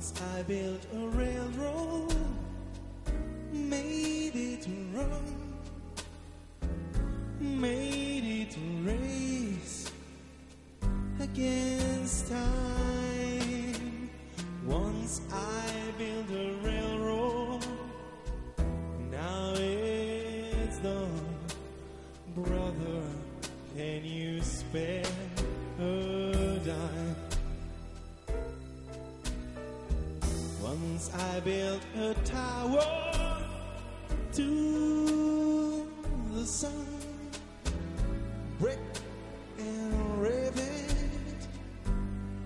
Once I built a railroad, made it run, made it race against time. Once I built a railroad, now it's done. Brother, can you spare a dime? Once I built a tower to the sun, brick and rivet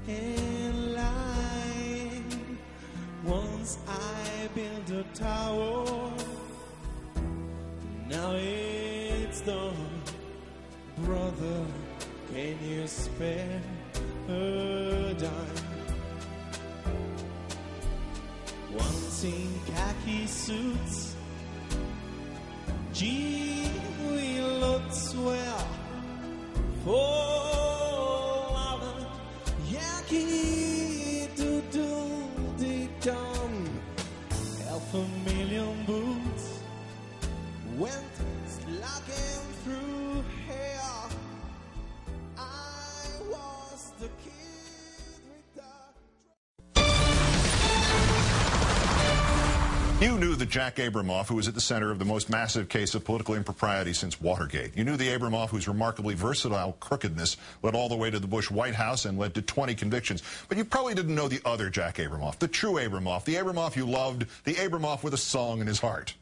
and line. Once I built a tower, now it's done. Brother, can you spare a dime? Once in khaki suits, gee, we looked swell. Full of a Yankee doodle-dee-dum. Half a million boots went slugging through hair. I was the kid with the... You knew the Jack Abramoff who was at the center of the most massive case of political impropriety since Watergate. You knew the Abramoff whose remarkably versatile crookedness led all the way to the Bush White House and led to 20 convictions. But you probably didn't know the other Jack Abramoff, the true Abramoff, the Abramoff you loved, the Abramoff with a song in his heart.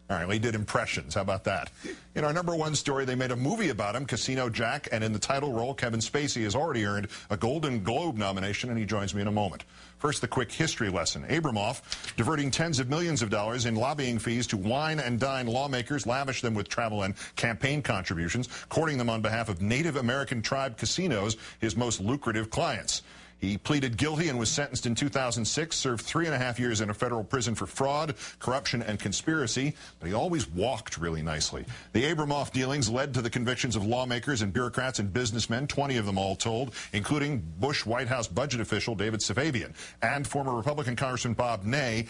All right, well, he did impressions. How about that? In our #1 story, they made a movie about him, Casino Jack, and in the title role, Kevin Spacey has already earned a Golden Globe nomination, and he joins me in a moment. First, the quick history lesson. Abramoff, diverting tens of millions of dollars in lobbying fees to wine and dine lawmakers, lavish them with travel and campaign contributions, courting them on behalf of Native American tribe casinos, his most lucrative clients. He pleaded guilty and was sentenced in 2006, served 3.5 years in a federal prison for fraud, corruption, and conspiracy, but he always walked really nicely. The Abramoff dealings led to the convictions of lawmakers and bureaucrats and businessmen, 20 of them all told, including Bush White House budget official David Safavian and former Republican Congressman Bob Ney,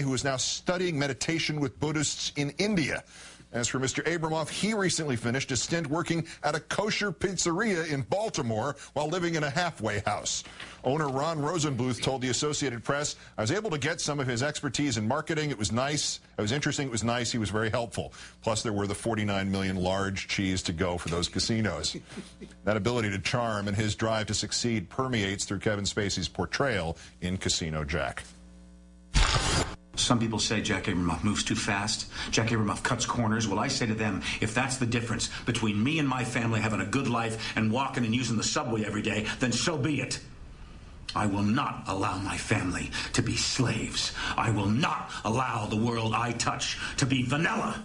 who is now studying meditation with Buddhists in India. As for Mr. Abramoff, he recently finished a stint working at a kosher pizzeria in Baltimore while living in a halfway house. Owner Ron Rosenbluth told the Associated Press, "I was able to get some of his expertise in marketing. It was nice. It was interesting. It was nice. He was very helpful. Plus, there were the 49 million large cheese to go for those casinos." That ability to charm and his drive to succeed permeates through Kevin Spacey's portrayal in Casino Jack. Some people say Jack Abramoff moves too fast. Jack Abramoff cuts corners. Well, I say to them, if that's the difference between me and my family having a good life and walking and using the subway every day, then so be it. I will not allow my family to be slaves. I will not allow the world I touch to be vanilla.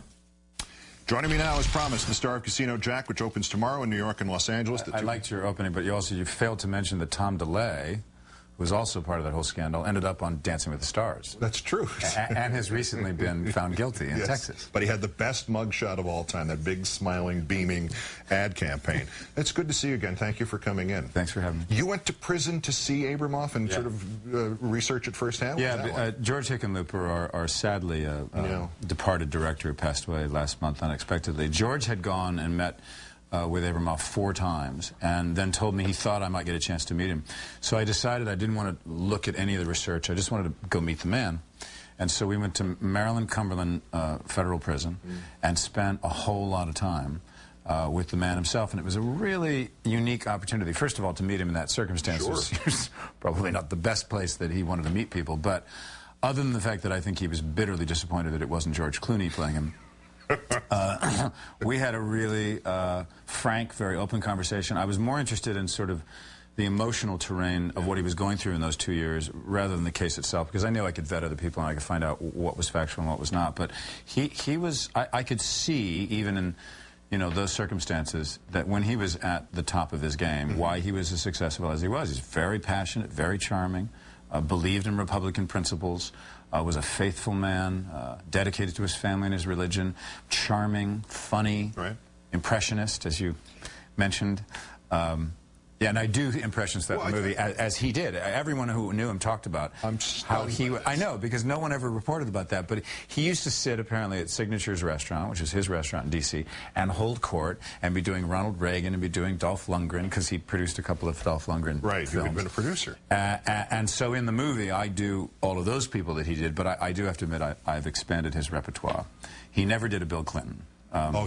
Joining me now, as promised, the star of Casino Jack, which opens tomorrow in New York and Los Angeles. I liked your opening, but you failed to mention that Tom DeLay, who was also part of that whole scandal, ended up on Dancing with the Stars. That's true. And has recently been found guilty in Texas. But he had the best mugshot of all time, that big, smiling, beaming ad campaign. It's good to see you again. Thank you for coming in. Thanks for having me. You went to prison to see Abramoff and sort of research it firsthand? Yeah, George Hickenlooper, our sadly departed director, who passed away last month unexpectedly. George had gone and met with Abramoff 4 times, and then told me he thought I might get a chance to meet him. So I decided I didn't want to look at any of the research. I just wanted to go meet the man. And so we went to Maryland-Cumberland Federal Prison and spent a whole lot of time with the man himself, and it was a really unique opportunity. First of all, to meet him in that circumstance was probably not the best place that he wanted to meet people, but other than the fact that I think he was bitterly disappointed that it wasn't George Clooney playing him, we had a really frank, very open conversation. I was more interested in sort of the emotional terrain of what he was going through in those 2 years rather than the case itself, because I knew I could vet other people and I could find out what was factual and what was not. But he was, I could see, even in those circumstances, that when he was at the top of his game, why he was as successful as he was. He's very passionate, very charming, believed in Republican principles, was a faithful man, dedicated to his family and his religion, charming, funny, impressionist, as you mentioned. Yeah, and I do impressions throughout the movie, as he did. Everyone who knew him talked about how he... I know, because no one ever reported about that, but he used to sit, apparently, at Signature's restaurant, which is his restaurant in D.C., and hold court, and be doing Ronald Reagan, and be doing Dolph Lundgren, because he produced a couple of Dolph Lundgren films. Right, he'd been a producer. And so in the movie, I do all of those people that he did, but I do have to admit, I've expanded his repertoire. He never did a Bill Clinton.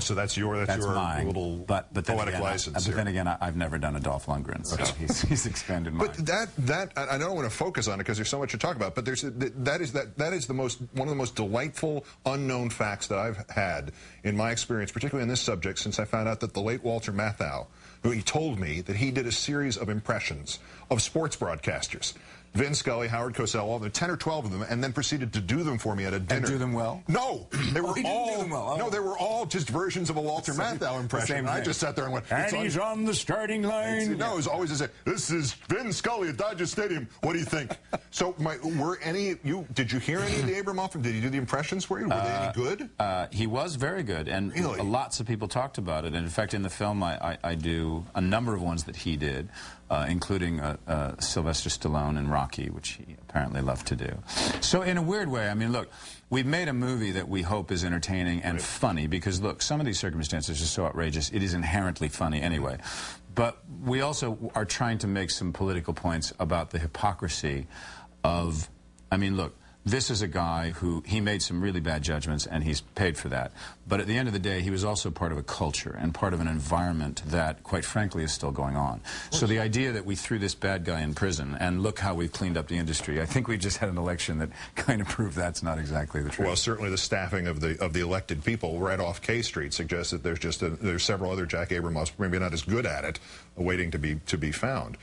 So that's your mine. little poetic license. But then again, I've never done a Dolph Lundgren, so he's expanded mine. But I don't want to focus on it because there's so much to talk about. But that is one of the most delightful unknown facts that I've had in my experience, particularly on this subject, since I found out that the late Walter Matthau, who he told me that he did a series of impressions of sports broadcasters. Vin Scully, Howard Cosell, all the 10 or 12 of them, and then proceeded to do them for me at a dinner. And do them well? No, they were all. Do them well. No, they were all just versions of a Walter Matthau impression. And I just sat there and went, and he's on the starting line. No, it was always as this is Vin Scully at Dodger Stadium. What do you think? So, did you hear any of the Abramoff? Did he do the impressions for you? Were they any good? He was very good, and really? Lots of people talked about it. And in fact, in the film, I do a number of ones that he did. Including Sylvester Stallone in Rocky, which he apparently loved to do. So in a weird way, I mean, look, we've made a movie that we hope is entertaining and funny because, look, some of these circumstances are so outrageous, it is inherently funny anyway. But we also are trying to make some political points about the hypocrisy of, I mean, look, this is a guy who, he made some really bad judgments and he's paid for that. But at the end of the day, he was also part of a culture and part of an environment that, quite frankly, is still going on. So the idea that we threw this bad guy in prison and look how we've cleaned up the industry, I think we just had an election that kind of proved that's not exactly the truth. Well, certainly the staffing of the elected people right off K Street suggests that there's several other Jack Abramoffs, maybe not as good at it, waiting to be found.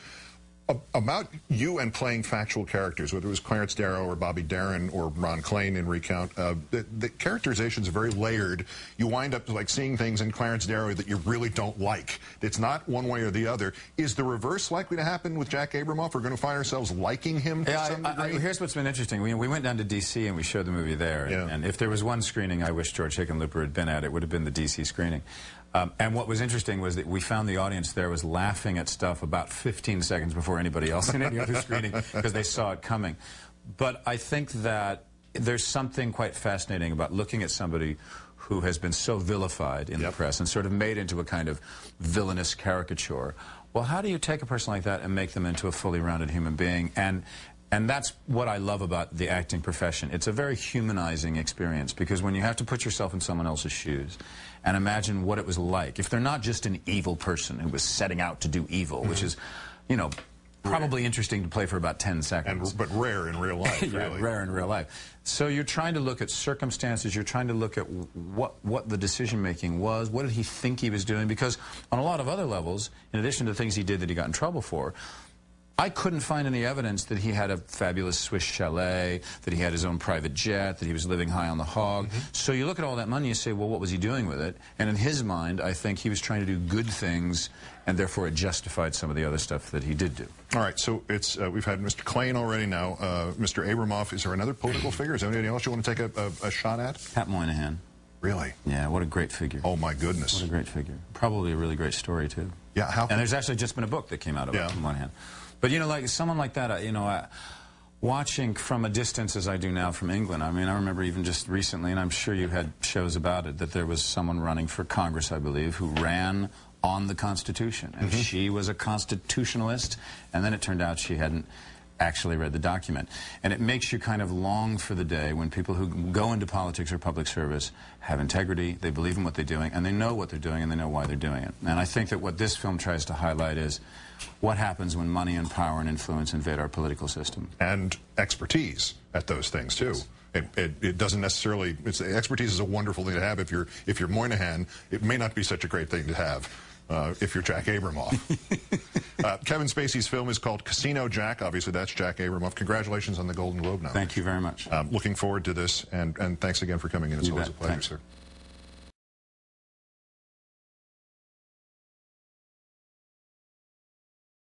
About you and playing factual characters, whether it was Clarence Darrow or Bobby Darin or Ron Klain in Recount, the characterizations are very layered. You wind up like seeing things in Clarence Darrow that you really don't like. It's not one way or the other. Is the reverse likely to happen with Jack Abramoff? We're going to find ourselves liking him to some degree? Here's what's been interesting. We went down to D.C. and we showed the movie there. Yeah. And if there was one screening I wish George Hickenlooper had been at, it would have been the D.C. screening. And what was interesting was that we found the audience there was laughing at stuff about 15 seconds before anybody else in any other screening because they saw it coming. But I think that there's something quite fascinating about looking at somebody who has been so vilified in the press and sort of made into a kind of villainous caricature. Well, how do you take a person like that and make them into a fully rounded human being? And that's what I love about the acting profession. It's a very humanizing experience because when you have to put yourself in someone else's shoes and imagine what it was like, if they're not just an evil person who was setting out to do evil, which is, you know, probably interesting to play for about 10 seconds. But rare in real life, yeah, really. Rare in real life. So you're trying to look at circumstances, you're trying to look at what the decision-making was, what did he think he was doing, because on a lot of other levels, in addition to things he did that he got in trouble for, I couldn't find any evidence that he had a fabulous Swiss chalet, that he had his own private jet, that he was living high on the hog. So you look at all that money and you say, well, what was he doing with it? And in his mind, I think he was trying to do good things, and therefore it justified some of the other stuff that he did do. All right, so it's we've had Mr. Klain already now. Mr. Abramoff, is there another political figure? Is there anybody else you want to take a shot at? Pat Moynihan. Really? Yeah, what a great figure. Oh, my goodness. What a great figure. Probably a really great story, too. Yeah, and there's actually just been a book that came out about Moynihan. But, you know, like someone like that, you know, watching from a distance as I do now from England, I mean, I remember even just recently, and I'm sure you had shows about it, that there was someone running for Congress, I believe, who ran on the Constitution. And she was a constitutionalist, and then it turned out she hadn't actually read the document. And it makes you kind of long for the day when people who go into politics or public service have integrity, they believe in what they're doing, and they know what they're doing, and they know why they're doing it. And I think that what this film tries to highlight is what happens when money and power and influence invade our political system. And expertise at those things, too. It doesn't necessarily, expertise is a wonderful thing to have. If you're Moynihan, it may not be such a great thing to have. If you're Jack Abramoff. Kevin Spacey's film is called Casino Jack. Obviously, that's Jack Abramoff. Congratulations on the Golden Globe nomination. Thank you very much. Looking forward to this, and thanks again for coming in. It's always a pleasure, sir.